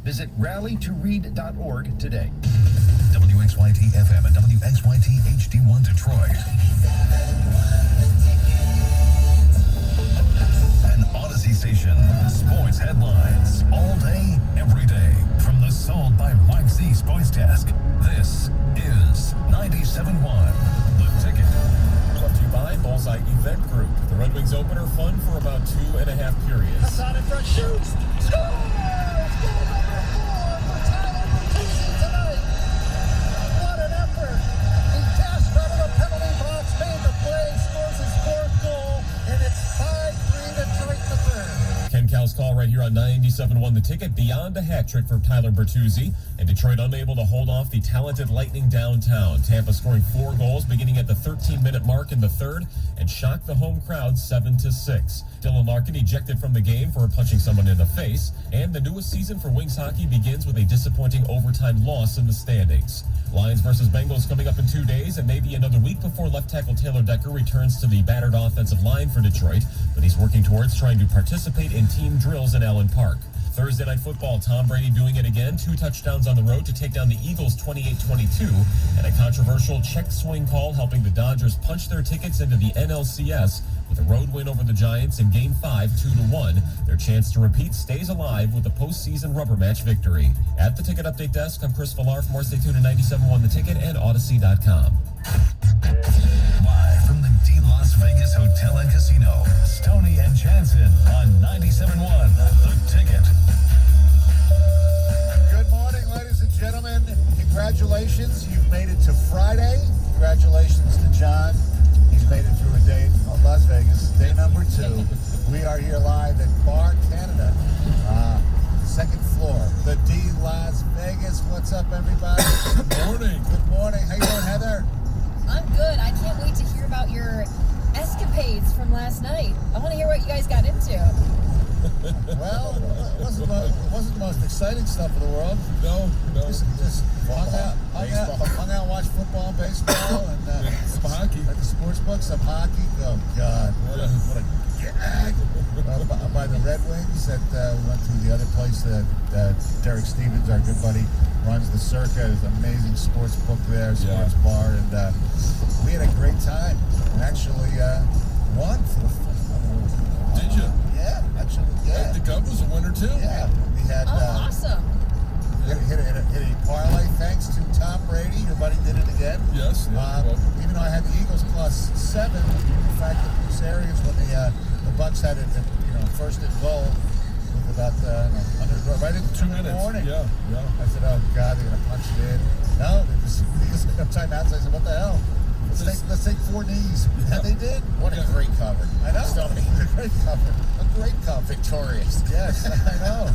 Visit rallytoread.org today. WXYT-FM and WXYT-HD1 Detroit. An Odyssey station. Sports headlines all day, every day. From the Sold by Mike Z Sports Desk. This is 97.1 The Ticket. Brought to you by Bullseye Event Group. The Red Wings opener fun for about 2.5 periods. That's out in front, shoots, scores! Goal number 4 for Tyler Bertuzzi tonight. What an effort! He dashed out of the penalty box, made the play, scores his fourth goal, and it's 5-3 Detroit the third. Ken Cow's call right here on 97.1 The Ticket. Beyond a hat trick for Tyler Bertuzzi, and Detroit unable to hold off the talented Lightning downtown. Tampa scoring 4 goals beginning at the 13-minute mark in the third and shocked the home crowd 7-6. Dylan Larkin ejected from the game for punching someone in the face, and the newest season for Wings hockey begins with a disappointing overtime loss in the standings. Lions versus Bengals coming up in 2 days, and maybe another week before left tackle Taylor Decker returns to the battered offensive line for Detroit, but he's working towards trying to participate in team drills in Allen Park. Thursday Night Football, Tom Brady doing it again. 2 touchdowns on the road to take down the Eagles 28-22, and a controversial check swing call helping the Dodgers punch their tickets into the NLCS with a road win over the Giants in Game 5, 2-1. Their chance to repeat stays alive with a postseason rubber match victory. At the Ticket Update Desk, I'm Chris Villar. For more, stay tuned to 97.1 The Ticket and Odyssey.com. Live from the D Las Vegas Hotel and Casino, Stoney and Jansen on 97.1 The Ticket. Good morning, ladies and gentlemen. Congratulations, you've made it to Friday. Congratulations to John. He's made it through a day in Las Vegas, day number 2. We are here live at Bar Canada, second floor, the D Las Vegas. What's up, everybody? Good morning. Good morning. How you doing, Heather? I'm good. I can't wait to hear about your escapades from last night. I want to hear what you guys got into. Well, it wasn't the most exciting stuff in the world. No. Just hung out, watched football, baseball, and some hockey. At the sports book, some hockey. Oh God, what a gag! By the Red Wings. That we went to the other place that Derek Stevens, our good buddy, runs the Circa. There's an amazing sports book there, sports bar, and we had a great time. And actually won for the. Did you? Yeah, actually, yeah. The Cub was a winner too. Yeah, we had. Awesome. Hit a parlay thanks to Tom Brady. Your buddy did it again. Yes. Even though I had the Eagles +7, the fact that Bruce Arians, when the Bucks had it, first and goal with about right at 2 in the morning. Yeah. I said, oh God, they're gonna punch it in. No, the Eagles had no timeouts. I said, what the hell? Let's take 4 knees. And they did. What a great cover. I know. Stoney. A great cover. A great cover. Victorious. Yes, I know.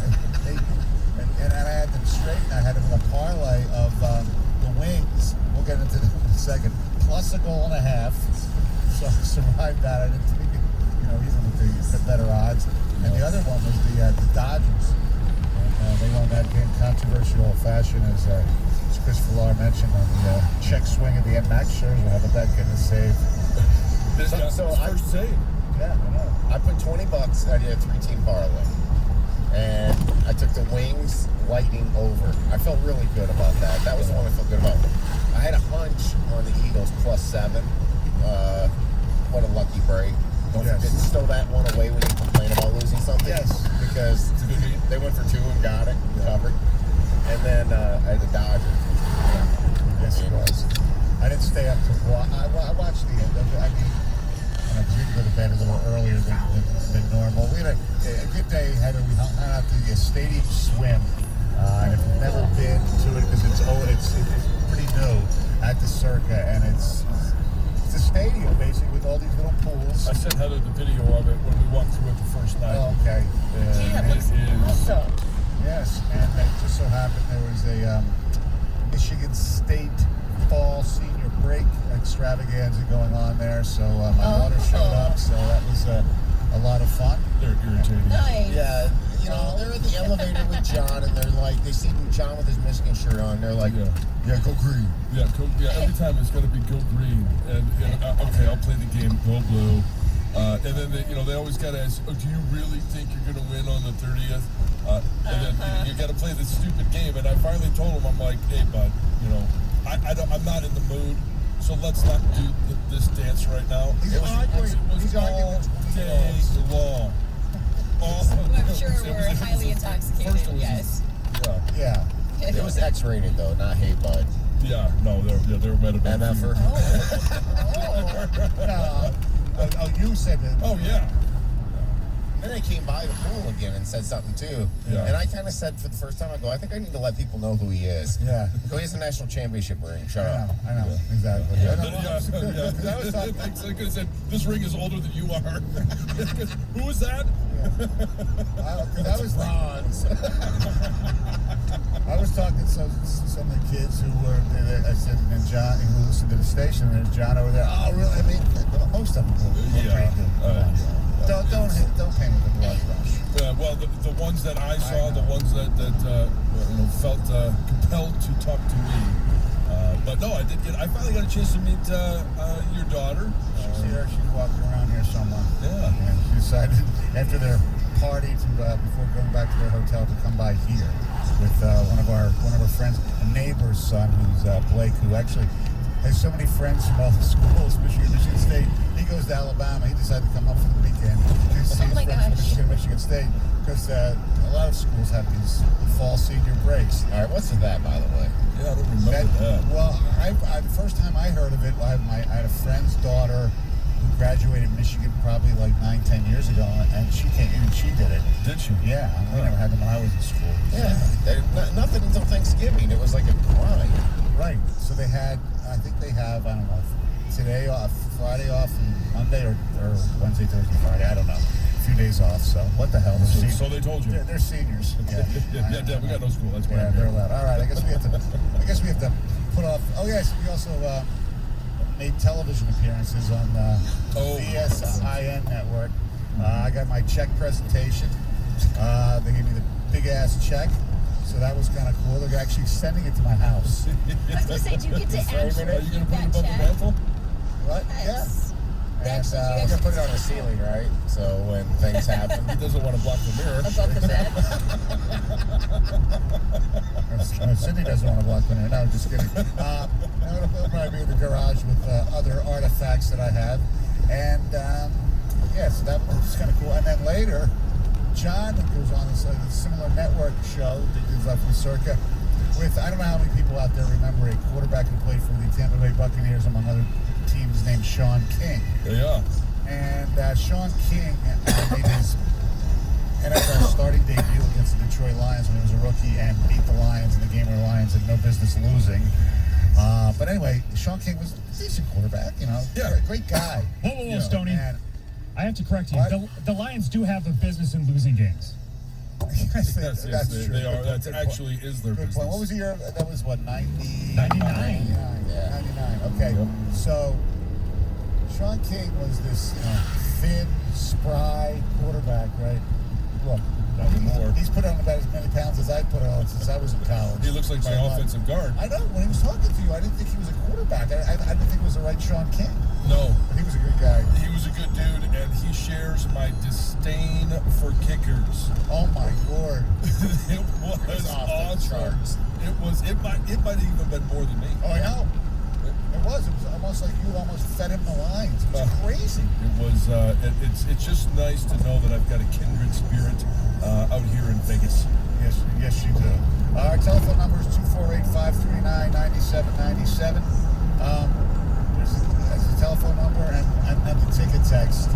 And I had them straight. I had them with a parlay of the Wings. We'll get into that in a second. Plus a goal and a half. So I survived that. I didn't think even with the better odds. And the other one was the Dodgers. And they won that game controversial fashion, as Chris Villar mentioned, on the check swing at the end. Max Scherzer, how about that getting a save? So First save. Yeah, I know. I put $20. I did a 3-team parlay. And I took the Wings Lightning over. I felt really good about that. That was the one I felt good about. I had a hunch on the Eagles +7. What a lucky break. Don't forget to stow that one away when you complain about losing something. Yes. Because they went for 2 and got it, covered. And then I had the Dodgers. Yes, it was. I didn't stay up to I watched the end of it. I mean, I did go to bed a little earlier than normal. We had a good day, Heather. We hung out at the Stadium Swim. And if you've never been to it, because it's pretty new at the Circa, and it's a stadium basically with all these little pools. I sent Heather the video of it when we walked through it the first night. Oh, okay. Yeah, it looks awesome. Yes, and it just so happened there was a Michigan State fall senior break extravaganza going on there, so my daughter showed up, so that was a lot of fun. They're irritating. Nice. Yeah, they're in the elevator with John, and they're like, they see John with his Michigan shirt on. They're like, Yeah, go green. Yeah, every time it's going to be go green, and okay, I'll play the game go blue, and then they always got to ask, oh, do you really think you're going to win on the 30th? And then you got to play this stupid game. And I finally told him, I'm like, hey, bud, I'm not in the mood. So let's not do this dance right now. He's arguing. He's arguing all day long. I'm sure we're highly intoxicated, yes. Yeah. It was X-rated though, not Hey Bud. Yeah, no, they were meant to be. MFer. You said that. Oh, yeah. Then they came by the pool again and said something too. Yeah. And I kind of said for the first time, I think I need to let people know who he is. Yeah. Go, he has a national championship ring. Shut I up. know. Exactly. Yeah, I was talking. I could have said, this ring is older than you are. Who was that? That was bronze. I was talking to some of the kids who were, I said, and John, who listened to the station, and there's John over there. Oh, really? I mean, most of them were pretty good. Don't paint with a broad brush. Well, the ones that I saw, the ones that felt compelled to talk to me. But no, I finally got a chance to meet your daughter. She's here. She's walking around here somewhere. Yeah. And she decided after their party before going back to their hotel to come by here with one of our friends, a neighbor's son, who's Blake, who actually has so many friends from all the schools, Michigan State. He goes to Alabama. He decided to come up for the weekend to see his friends from Michigan State because a lot of schools have these fall senior breaks. All right, what's that, by the way? Yeah, I don't remember that. Well, the first time I heard of it, I had a friend's daughter who graduated Michigan probably like 9-10 years ago, and she came in and she did it. Did she? Yeah, we never had them when I was in school. Yeah, nothing until Thanksgiving. It was like a grind. Right. So they had, I think they have, I don't know, today off, Friday off, and Monday or Wednesday, Thursday, Friday. I don't know. A few days off. So what the hell? So they told you. They're seniors. Yeah, we got no school. That's why. Yeah, they're allowed. All right. I guess we have to put off. Oh yes, we also made television appearances on VSIN network. I got my check presentation. They gave me the big ass check. So that was kind of cool. They're actually sending it to my house. I was going to say, do you get to actually Are you going to put it keep that above the check? mantle? What? Yes. And, Actually, We're going to put it on the ceiling, right? So when things happen. He doesn't want to block the mirror. Above the bed. Cindy doesn't want to walk in there. No, just kidding. It'll probably be in the garage with other artifacts that I have. And, so that was kind of cool. And then later, John goes on this similar network show that is from Circa with, I don't know how many people out there remember a quarterback who played for the Tampa Bay Buccaneers, among other teams, named Sean King. Yeah. And Sean King made his NFL starting debut against the Detroit Lions when he was a rookie and beat the Lions in the game where the Lions had no business losing. But anyway, Sean King was a decent quarterback, great guy. Whoa, Stoney. And I have to correct you. The Lions do have a business in losing games. yes, Yes, that's true. they are. That Good actually point. is their Good business. point. What was the year? That was what, 99? 99. Yeah. 99. Okay. Yep. So Sean King was this thin, spry quarterback, right? Look, he's put on about as many pounds as I put on since I was in college. He looks like my offensive guard. I know. When he was talking to you, I didn't think he was a quarterback. I didn't think it was the right Sean King. No. But he was a good guy. He was a good dude, and he shares my disdain for kickers. Oh my Lord. It was off the awesome. charts. It might have even been more than me. Oh, I know. It was almost like you almost fed him the lines. It was crazy. It was. It's just nice to know that I've got a kindred spirit out here in Vegas. Yes, you do. Our telephone number is 248-539-9797. That's the telephone number and the ticket text.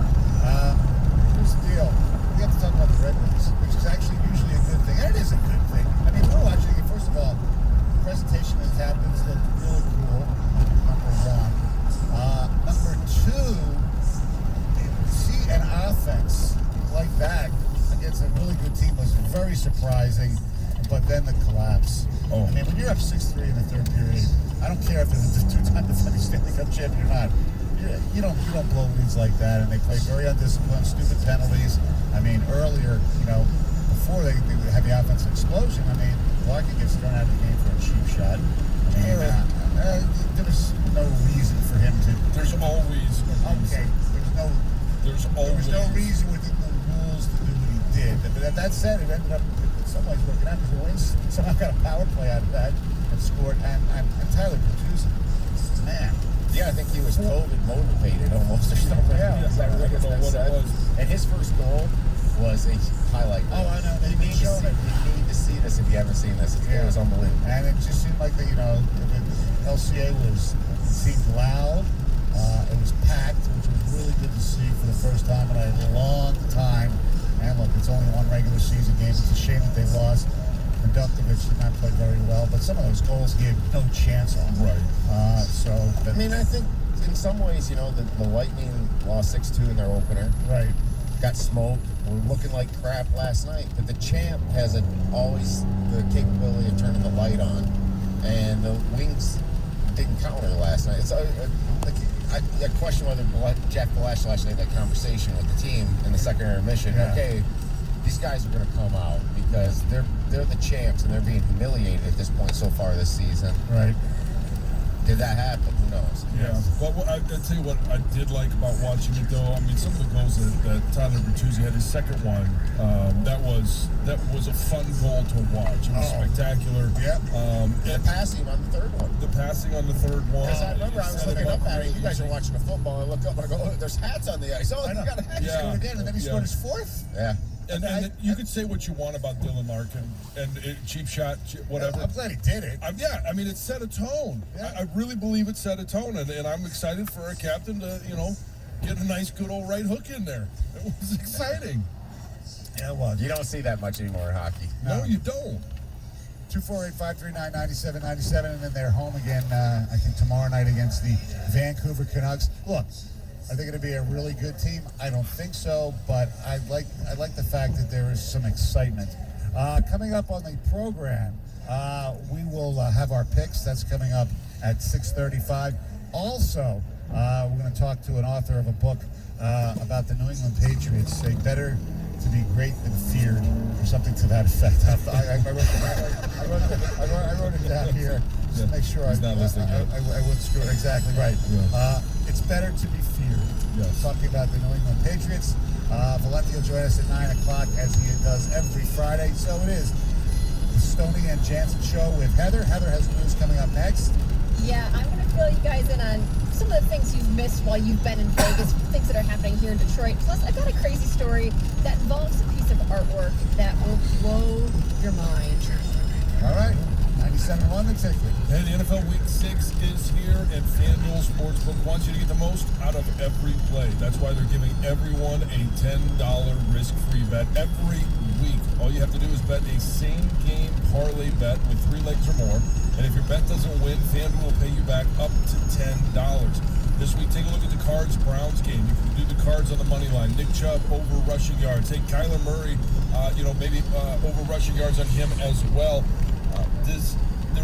Here's the deal. We have to talk about the Red Wings, which is actually usually a good thing. And it is a good thing. I mean, we're watching it. First of all, the presentation of the captains looked really cool. Number one. Number two, see an offense like that against a really good team was very surprising, but then the collapse. Oh. I mean, when you're up 6-3 in the third period, I don't care if they're the two-time defending Stanley Cup champion or not. You don't blow leads like that, and they play very undisciplined, stupid penalties. I mean, earlier, before they had the offensive explosion, I mean, Larkin gets thrown out of the game for a cheap shot. I mean, there was no reason for him to. There's always a reason. Okay, there was no reason within the rules to do what he did. But that said, it ended up some ways working out because the Wings somehow got a power play out of that and scored. And Tyler Bertuzzi, man. Yeah, I think he was COVID motivated almost or something. Yeah. I don't know what it was. And his first goal was a highlight. Oh, I know. You need to see this if you haven't seen this. It was unbelievable. And it just seemed like the LCA seemed loud. It was packed, which was really good to see for the first time in a long time. And look, it's only one regular season game. It's a shame that they lost. Dukovic did not play very well, but some of those goals gave no chance on. Right. I mean, I think in some ways, the Lightning lost 6-2 in their opener. Right. Got smoked. We're looking like crap last night, but the champ has always the capability of turning the light on, and the Wings didn't counter last night. I question whether Jack Balash last night had that conversation with the team in the second intermission. Yeah. Okay, these guys are going to come out because they're the champs and they're being humiliated at this point so far this season. Right. Did that happen? Who knows? Yeah. But I tell you what I did like about watching it, though. I mean, some of the goals that Tyler Bertuzzi had, his second one, that was a fun goal to watch. It was spectacular. Yeah. The passing on the third one. The passing on the third one. Because I remember I was looking up at it. You guys are watching the football. I look up and I go, oh, there's hats on the ice. Oh, you got a hat. He scored again, and then he scored his fourth. Yeah. And you could say what you want about Dylan Larkin and cheap shot, whatever. I'm glad he did it. I mean, it set a tone. Yeah. I really believe it set a tone, and I'm excited for a captain to, get a nice, good old right hook in there. It was exciting. Yeah, it was. You don't see that much anymore in hockey. No, you don't. 248-539-9797, and then they're home again, I think, tomorrow night against the Vancouver Canucks. Look, are they going to be a really good team? I don't think so, but I like the fact that there is some excitement. Coming up on the program, we will have our picks. That's coming up at 6:35. Also, we're going to talk to an author of a book about the New England Patriots. Say better to be great than feared, or something to that effect. I wrote it down here just to make sure He's not listening yet. I wouldn't screw it. Exactly right. Yeah. It's better to be feared. Yes. Talking about the New England Patriots. Valenti will join us at 9 o'clock as he does every Friday. So it is the Stoney and Jansen show with Heather. Heather has news coming up next. Yeah, I'm going to fill you guys in on some of the things you've missed while you've been in Vegas, things that are happening here in Detroit. Plus, I've got a crazy story that involves a piece of artwork that will blow your mind. All right. 97.1 The Ticket. Hey, the NFL Week 6 is here, and FanDuel Sportsbook wants you to get the most out of every play. That's why they're giving everyone a $10 risk-free bet every week. All you have to do is bet a same-game parlay bet with 3 legs or more, and if your bet doesn't win, FanDuel will pay you back up to $10. This week, take a look at the Cards-Browns game. You can do the Cards on the money line. Nick Chubb over rushing yards. Take Kyler Murray, maybe over rushing yards on him as well. There's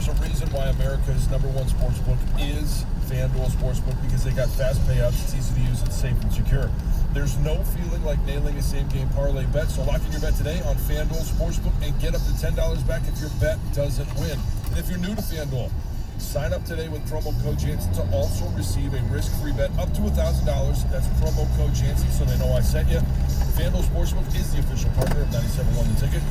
a reason why America's #1 sportsbook is FanDuel Sportsbook, because they got fast payouts, it's easy to use, it's safe and secure. There's no feeling like nailing a same-game parlay bet, so lock in your bet today on FanDuel Sportsbook and get up to $10 back if your bet doesn't win. And if you're new to FanDuel, sign up today with promo code Jansen to also receive a risk-free bet up to $1,000. That's promo code Jansen so they know I sent you. FanDuel Sportsbook is the official partner of 97.1 The Ticket.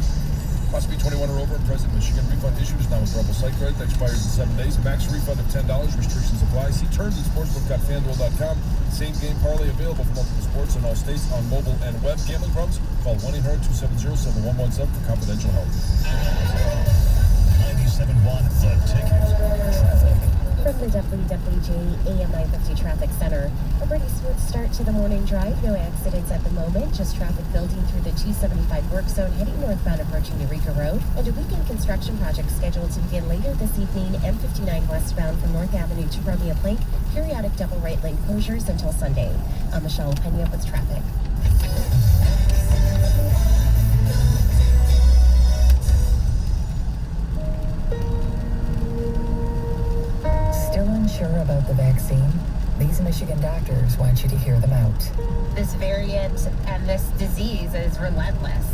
Must be 21 or over and present. Michigan refund issued is not a trouble site credit that expires in 7 days. Max refund of $10. Restrictions apply. See terms at sportsbook.fanduel.com. Same game parlay available for multiple sports in all states on mobile and web. Gambling problems? Call 1-800-270-7117 for confidential help. 97.1 The Ticket. Traffic. From the WWJ AM 950 Traffic Center, a pretty smooth start to the morning drive. No accidents at the moment, just traffic building through the 275 work zone heading northbound approaching Eureka Road, and a weekend construction project scheduled to begin later this evening. M59 westbound from North Avenue to Romeo Plank, periodic double right lane closures until Sunday. I'm Michelle Pena with traffic. Still unsure about the vaccine? These Michigan doctors want you to hear them out. This variant and this disease is relentless.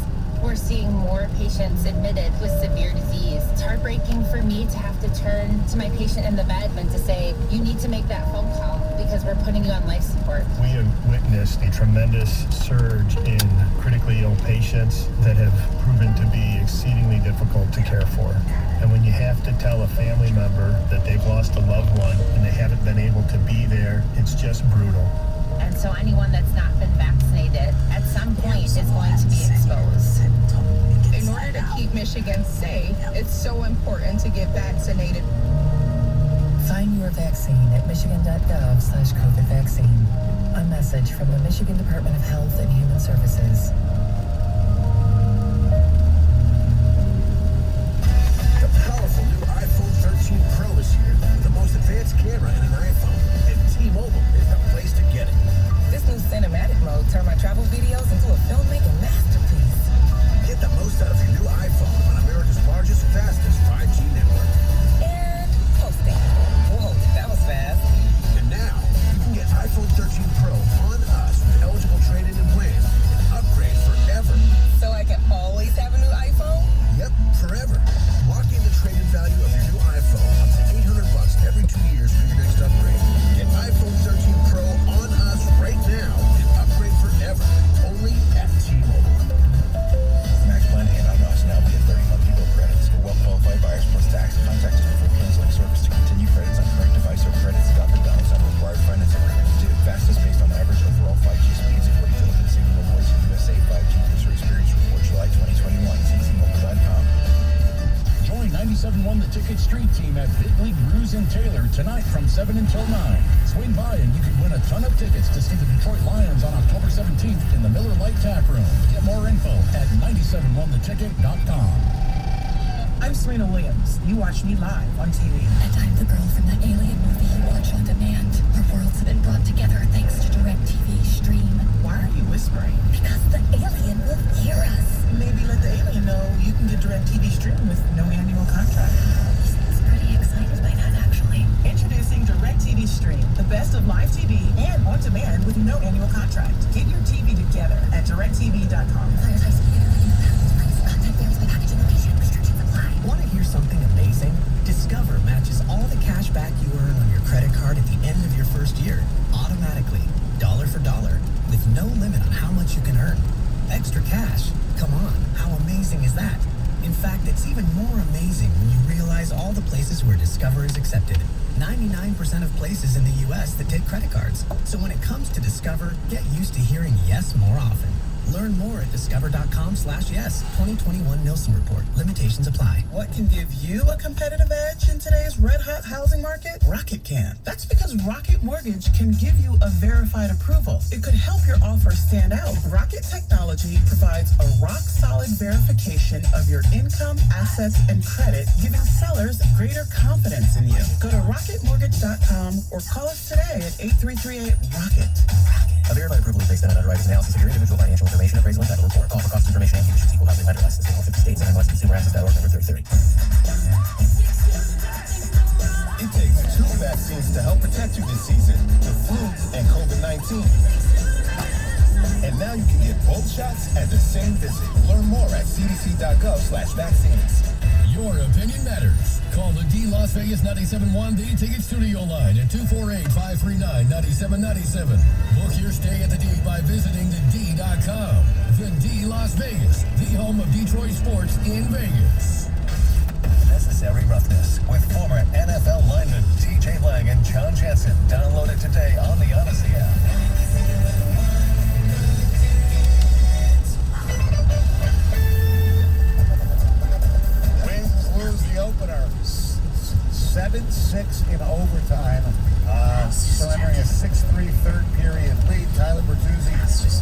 We're seeing more patients admitted with severe disease. It's heartbreaking for me to have to turn to my patient in the bed and to say, you need to make that phone call because we're putting you on life support. We have witnessed a tremendous surge in critically ill patients that have proven to be exceedingly difficult to care for. And when you have to tell a family member that they've lost a loved one and they haven't been able to be there, it's just brutal. And so anyone that's not been vaccinated at some point is going to be exposed. In order to keep Michigan safe, it's so important to get vaccinated. Find your vaccine at michigan.gov/COVID vaccine. A message from the Michigan Department of Health and Human Services. The powerful new iPhone 13 Pro is here. The most advanced camera in an iPhone. And T-Mobile is the place to get it. This new cinematic mode turned my travel videos into a filmmaking masterpiece. Get the most out of your new iPhone on America's largest, fastest 5G network. And posting. Whoa, that was fast. And now, you can get iPhone 13 Pro on us with eligible trade-in and plan and upgrade forever. So I can always have a new iPhone? Yep, forever. Lock in the trade-in value of your new iPhone up to $800 every 2 years for your next upgrade. Get iPhone 13 Pro on us right now and upgrade forever. Only at T-Mobile. Max Plan and on us now via 30-month bill credits for well-qualified buyers plus tax. Contact us before canceling service to continue credits on current device or credits stop and balance on required finance agreement. Fastest based on average overall 5G speeds according to the Consumer Rewards USA 5G User Experience Report July 2021. See T-Mobile.com. Join 97.1 The Ticket Street Team at Big League Brews in Taylor tonight from 7 until 9. Swing by and you can win a ton of tickets to see the Detroit Lions on October 17th in the Miller Lite Tap Room. Get more info at 971theticket.com. I'm Serena Williams. You watch me live on TV. And I'm the girl from that alien movie you watch on demand. Our worlds have been brought together thanks to DirecTV Stream. Why are you whispering? Because the alien will hear us. Maybe let the alien know you can get DirecTV Stream with no annual contract. He seems pretty excited by that, actually. Introducing DirecTV Stream, the best of live TV and on demand with no annual contract. Get your TV together at directv.com. Players high speed content varies by packaging location. Restrictions apply. Want to hear something amazing? Discover matches all the cash back you earn on your credit card at the end of your first year, automatically, dollar for dollar, with no limit on how much you can earn. Extra cash? Come on, how amazing is that? In fact, it's even more amazing when you realize all the places where Discover is accepted. 99% of places in the U.S. that take credit cards. So when it comes to Discover, get used to hearing yes more often. Learn more at discover.com/yes. 2021 Nielsen Report. Limitations apply. What can give you a competitive edge in today's red-hot housing market? Rocket can. That's because Rocket Mortgage can give you a verified approval. It could help your offer stand out. Rocket Technology provides a rock-solid verification of your income, assets, and credit, giving sellers greater confidence in you. Go to rocketmortgage.com or call us today at 8338-ROCKET. A verified approval is based on an underwriter's analysis of your individual financial information, appraisal, and title report. Call for cost information and conditions equal housing lender license in all 50 states and NYSConsumerAccess.org number 3030. It takes 2 vaccines to help protect you this season, the flu and COVID-19. And now you can get both shots at the same visit. Learn more at cdc.gov/vaccines. Your opinion matters. Call the D Las Vegas 97.1 D Ticket Studio line at 248-539-9797. Book your stay at the D by visiting thed.com. The D Las Vegas, the home of Detroit sports in Vegas. Necessary Roughness with former NFL lineman TJ Lang and John Jansen. Download it today on the Odyssey app. The opener 7-6 in overtime, surrendering a 6-3 third period lead. Tyler Bertuzzi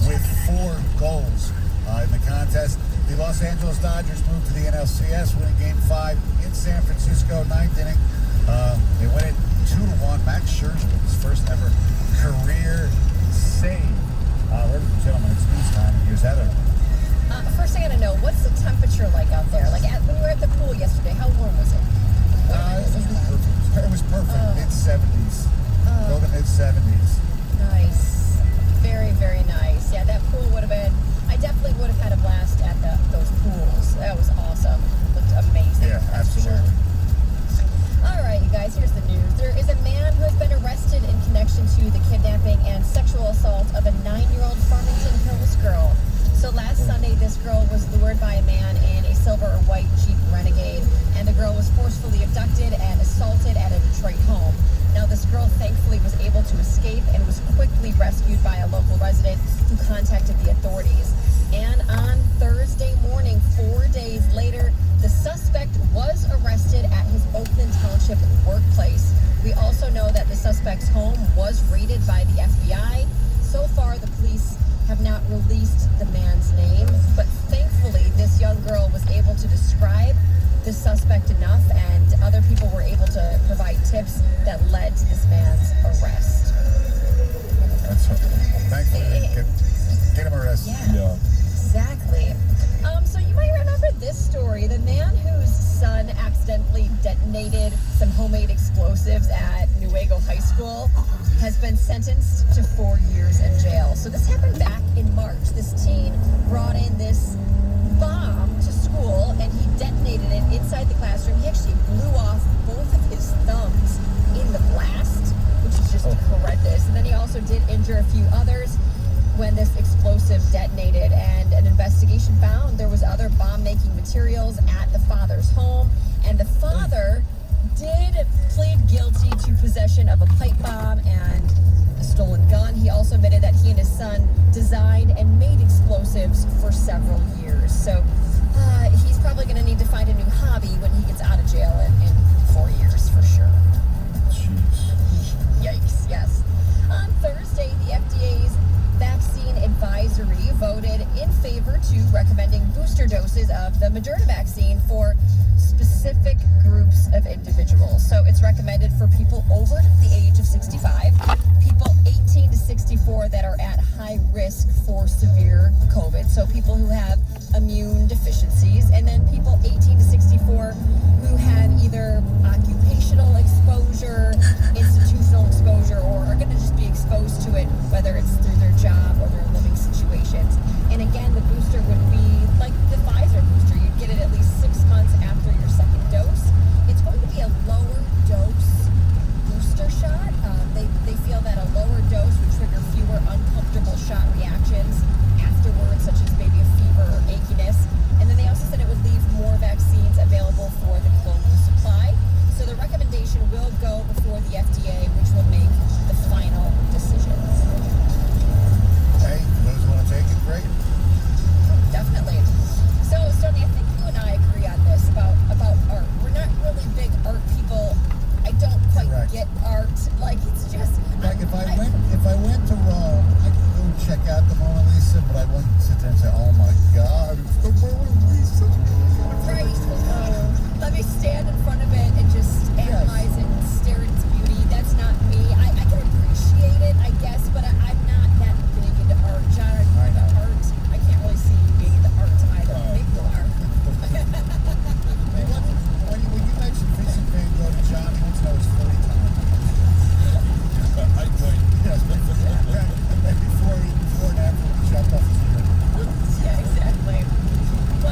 with 4 goals in the contest. The Los Angeles Dodgers moved to the NLCS, winning Game 5 in San Francisco, 9th inning. They win it 2-1. Max Scherzer with his first ever career save. Ladies and gentlemen, it's news time. Here's Heather. First, I gotta know, what's the temperature like out there? Like when you were at the pool yesterday, how warm was it? It was perfect. Mid-70s. Go to mid-70s. Nice. Very, very nice. Yeah, that pool would have been, I definitely would have had a blast at those That was awesome. Looked amazing. Yeah, absolutely. All right, you guys, here's the news. There is a man who has been arrested in connection to the kidnapping and sexual assault of a 9-year-old Farmington Hills girl. So last Sunday, this girl was lured by a man in a silver or white Jeep Renegade, and the girl was forcefully abducted and assaulted at a Detroit home. Now, this girl thankfully was able to escape and was quickly rescued by a local resident who contacted the authorities. And on Thursday morning, 4 days later, the suspect was arrested at his Oakland Township workplace. We also know that the suspect's home was raided by the FBI. So far, the police have not released the man's name, but thankfully, this young girl was able to describe the suspect enough, and other people were able to provide tips that led to this man's arrest. That's thankfully they get him arrested. Yeah. Exactly. So you might remember this story. The man whose son accidentally detonated some homemade explosives at Newaygo High School has been sentenced to 4 years in jail. So this happened back in March. This teen brought in this bomb to school and he detonated it inside the classroom. He actually blew off both of his thumbs in the blast, which is just horrendous. And then he also did injure a few others when this explosive detonated, and an investigation found there was other bomb-making materials at the father's home, and the father did plead guilty to possession of a pipe bomb and a stolen gun. He also admitted that he and his son designed and made explosives for several years. So he's probably going to need to find a new hobby when he gets out of jail in 4 years for sure. Jeez. Yikes, yes. On Thursday, the FDA's Vaccine Advisory voted in favor to recommending booster doses of the Madra vaccine for specific groups of individuals. So it's recommended for people over the age of 65, people 18 to 64 that are at high risk for severe COVID, so people who have immune deficiencies, and then people 18 to 64 who have either occupational exposure, institutional exposure, or are going to just be exposed to it, whether it's through their job or their living situations. And again, the booster would be like the Pfizer booster. You'd get it at least 6 months after your second dose. It's going to be a lower dose booster shot. They feel that a lower dose would trigger fewer uncomfortable shot reactions afterwards, such as maybe a fever or achiness. And then they also said it would leave more vaccines available for the global supply. So the recommendation will go before the FDA, which will make the final decisions. Hey, those who want to take it, great. Definitely. So, Stoney, I think you and I agree on this about art. We're not really big art people. I don't quite get art. Like, it's just... Like, if I went to Rome, I could go check out the Mona Lisa, but I wouldn't sit there and say, oh my God, it's the Mona Lisa. Right. Let me stand in front of it and just analyze it and stare at its beauty. That's not me. I can appreciate it, I guess, but I'm not that big into art. John, are you into art? I can't really see you being into art either. Maybe you are. When you mentioned Vincent Van Gogh, John, he wants to know his free time. I point. Yes, before and after he jumped off his ear. Yeah, exactly. Well,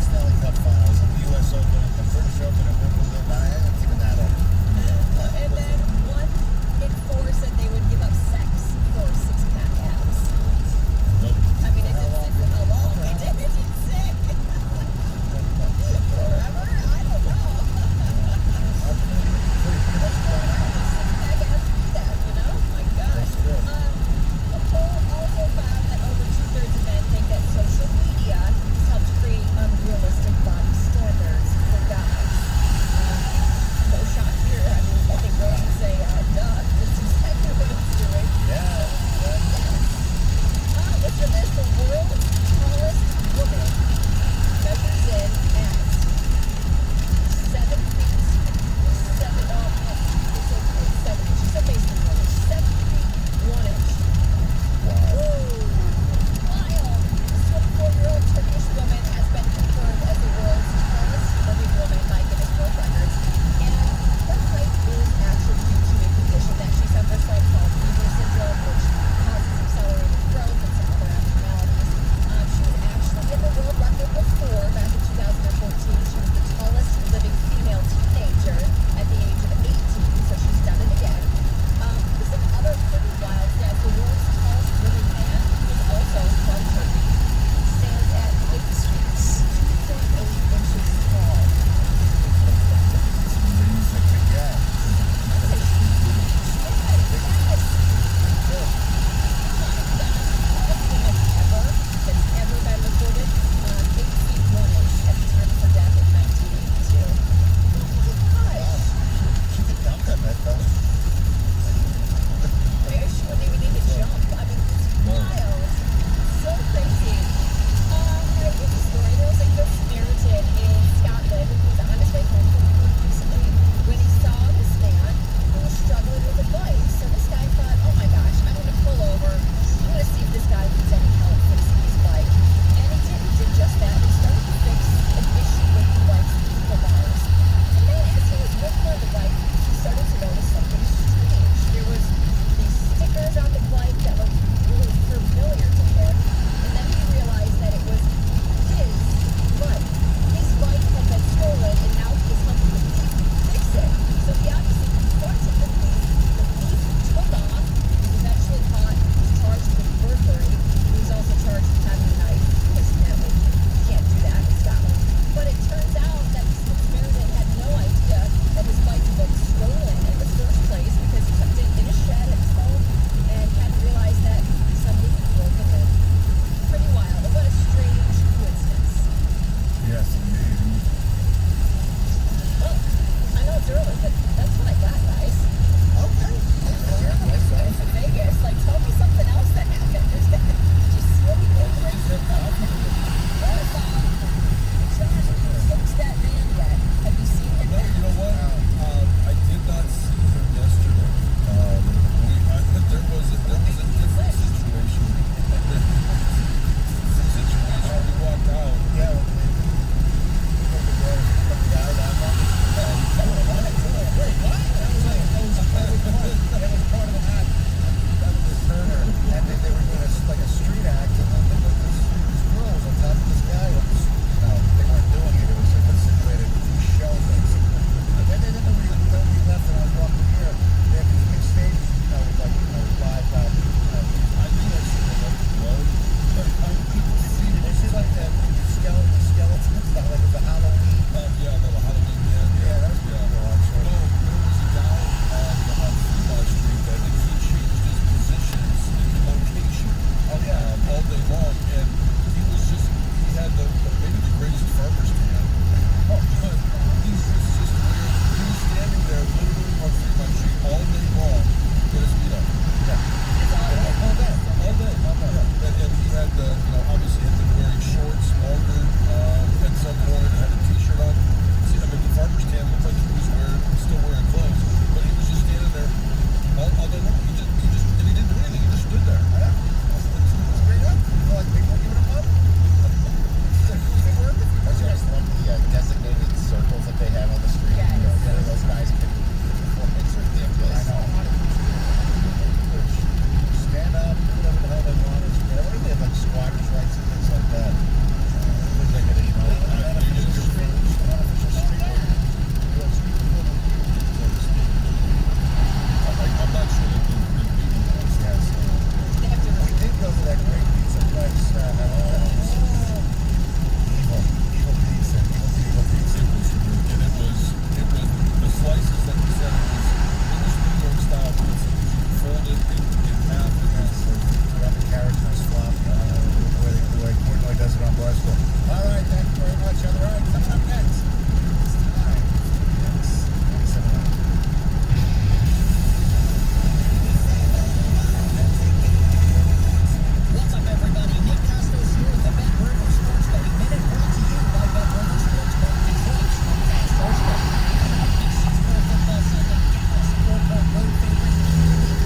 Stanley Cup Finals, and the U.S. Open, and the British Open at Wimbledon. I haven't given that up. And then 1 in 4 said they would give up sex for 6-pack abs. I mean, it didn't say for how long. It didn't say. Forever? I don't know. My gosh. A poll also found that over 2/3 of men think that social media has helped create unrealistic body standards for guys. No shock here. I mean, I think Rosie said Thank you very much. All right, coming up next. It's time. Yes. 97.1. What's up, everybody? Nick Costos here with the Bet River Sports Betting Minute, brought to you by Bet River Sportsbook, Detroit's hometown sportsbook. Big Super Bowl football Sunday, Dallas 4-point road favorite.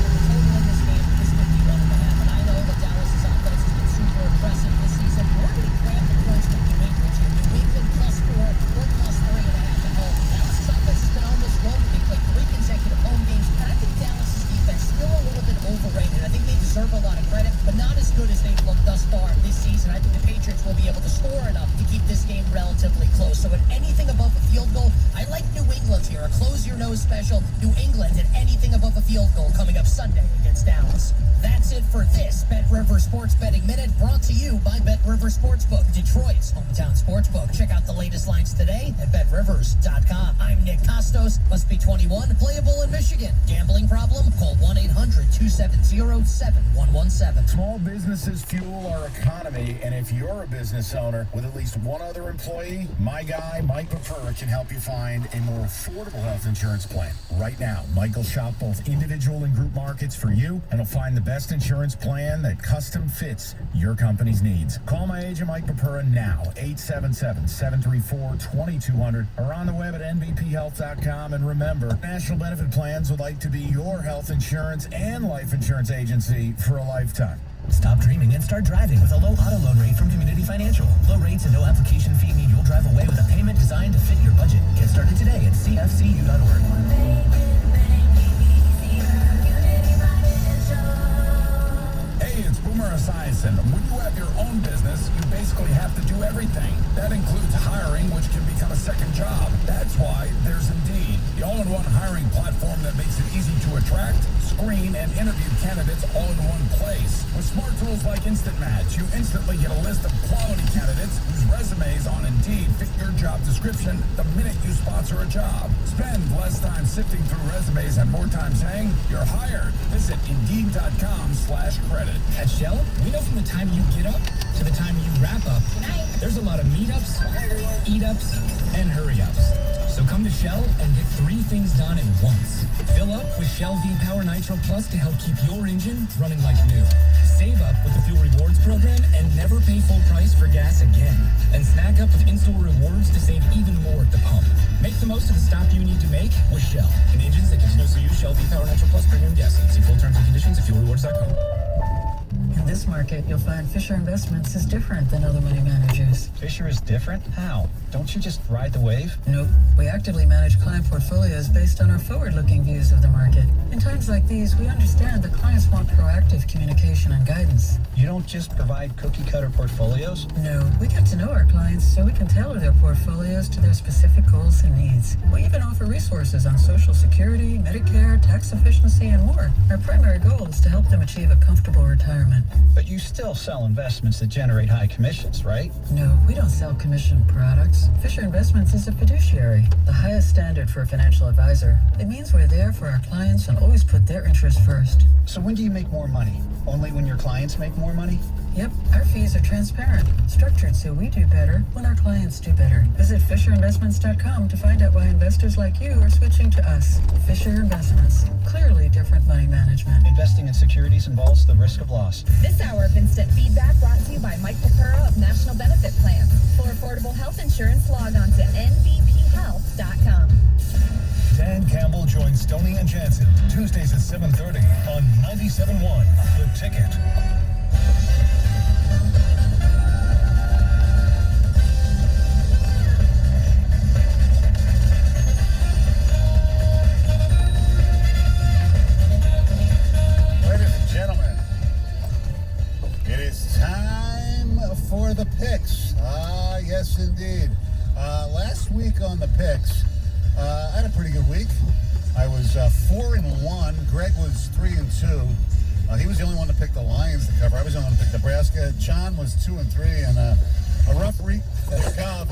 The total in this game is 51.5. And I know that Dallas's offense has been super impressive this season. We're going to grab the points with New England here. New England +4 or +3.5 at home. Dallas's offense has been on this road. They played 3 consecutive home games. And I think Dallas's defense still a little bit overrated. I think they deserve a lot of credit, but not as good as they've looked thus far this season. I think the Patriots will be able to score enough to keep this game relatively close. So at anything above a field goal, I like New England here. A close your nose special. New England at anything above a field goal coming up Sunday against Dallas. That's it for this Bet River Sports Betting Minute, brought to you by Bet River Sportsbook, Detroit's hometown sportsbook. Check out the latest lines today at betrivers.com. I'm Nick Costos. Must be 21. Playable in Michigan. Gambling problem? Call 1-800-270-7117. Small businesses fuel our economy, and if you're a business owner with at least one other employee, my guy, Mike Pepper, can help you find a more affordable health insurance plan. Right now, Mike will shop both individual and group markets for you, and he'll find the best insurance plan that custom fits your company's needs. Call my agent, Mike Pepper, now, 877-734-2200, or on the web at nbphealth.com. And remember, National Benefit Plans would like to be your health insurance and life insurance agency for a lifetime. Stop dreaming and start driving with a low auto loan rate from Community Financial. Low rates and no application fee mean you'll drive away with a payment designed to fit your budget. Get started today at cfcu.org. Hey, it's Boomer Esiason. When you have your own business, you basically have to do everything. That includes hiring, which can become a second job. That's why there's Indeed, the all-in-one hiring platform that makes it easy to attract, screen, and interview candidates all in one place. With smart tools like Instant Match, you instantly get a list of quality candidates whose resumes on Indeed fit your job description the minute you sponsor a job. Spend less time sifting through resumes and more time saying you're hired. Visit Indeed.com/credit. At Shell, we know from the time you get up to the time you wrap up, there's a lot of meetups, eat-ups, and hurry-ups. So come to Shell and get 3 things done at once. Fill up with Shell V-Power Nitro Plus to help keep your engine running like new. Save up with the Fuel Rewards program and never pay full price for gas again. And snack up with in-store rewards to save even more at the pump. Make the most of the stop you need to make with Shell. And engines that continuously use Shell V-Power Nitro Plus premium gasoline. See full terms and conditions at fuelrewards.com. In this market, you'll find Fisher Investments is different than other money managers. Fisher is different? How? Don't you just ride the wave? Nope. We actively manage client portfolios based on our forward-looking views of the market. In times like these, we understand that clients want proactive communication and guidance. You don't just provide cookie-cutter portfolios? No, we get to know our clients so we can tailor their portfolios to their specific goals and needs. We even offer resources on Social Security, Medicare, tax efficiency, and more. Our primary goal is to help them achieve a comfortable retirement. But you still sell investments that generate high commissions, right? No, we don't sell commission products. Fisher Investments is a fiduciary, the highest standard for a financial advisor. It means we're there for our clients and always put their interests first. So when do you make more money? Only when your clients make more money? Yep, our fees are transparent, structured so we do better when our clients do better. Visit FisherInvestments.com to find out why investors like you are switching to us. Fisher Investments, clearly different money management. Investing in securities involves the risk of loss. This hour of Instant Feedback brought to you by Mike Pepera of National Benefit Plans. For affordable health insurance, log on to nbphealth.com. Dan Campbell joins Stoney and Jansen Tuesdays at 7:30 on 97.1 The Ticket. Ladies and gentlemen, it is time for the picks. Yes, indeed. Last week on the picks, I had a pretty good week. I was 4-1. Greg was 3-2. He was the only one to pick the Lions to cover. I was the only one to pick Nebraska. John was 2-3, and a rough week for Cobb